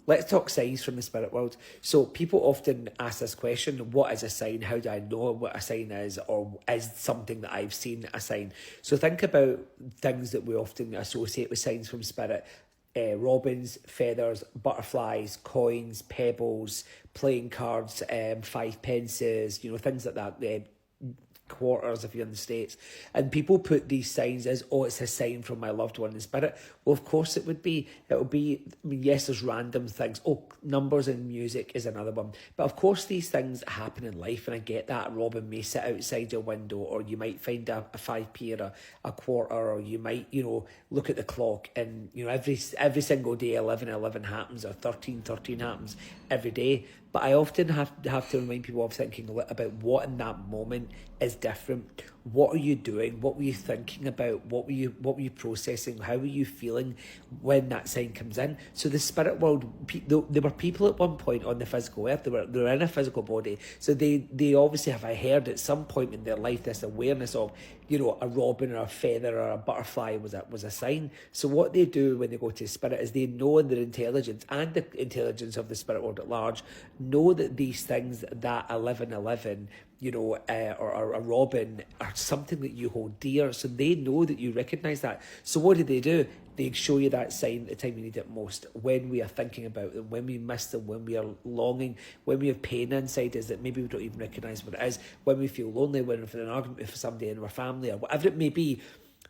let's talk signs from the spirit world. So people often ask this question, what is a sign? How do I know what a sign is? Or is something that I've seen a sign? So think about things that we often associate with signs from spirit. Robins, feathers, butterflies, coins, pebbles, playing cards, 5 pences, things like that. Quarters if you're in the States, and people put these signs as, oh, it's a sign from my loved one in spirit. Well, of course it would be. Yes, there's random things. Oh, numbers and music is another one, but of course these things happen in life, and I get that. A robin may sit outside your window, or you might find a 5p or a quarter, or you might look at the clock, and every single day 11:11 happens, or 13:13 happens every day. But I often have to remind people of thinking about what in that moment is different. What are you doing? What were you thinking about? What were you processing? How were you feeling when that sign comes in? So the spirit world, there were people at one point on the physical earth. They were in a physical body. So they obviously have heard at some point in their life this awareness of, a robin or a feather or a butterfly was a sign. So what they do when they go to spirit is they know in their intelligence and the intelligence of the spirit world at large, know that these things, that 11:11, or a robin, are something that you hold dear. So they know that you recognise that. So what do? They show you that sign at the time you need it most, when we are thinking about them, when we miss them, when we are longing, when we have pain inside us that maybe we don't even recognise what it is, when we feel lonely, when we're in an argument with somebody in our family, or whatever it may be.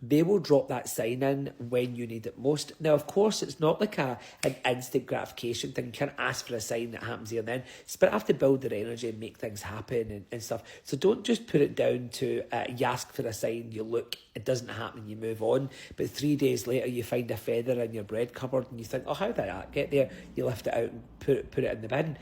They will drop that sign in when you need it most. Now, of course, it's not like an instant gratification thing. You can't ask for a sign that happens here and then. But have to build their energy and make things happen and stuff. So don't just put it down to you ask for a sign, you look, it doesn't happen, you move on. But 3 days later, you find a feather in your bread cupboard and you think, oh, how did that get there? You lift it out and put it in the bin.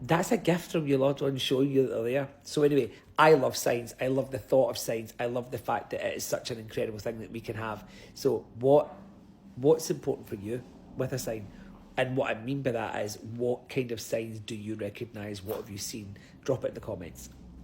That's a gift from your Lord on showing you that they're there. So anyway, I love signs. I love the thought of signs. I love the fact that it is such an incredible thing that we can have. So what's important for you with a sign? And what I mean by that is, what kind of signs do you recognise? What have you seen? Drop it in the comments.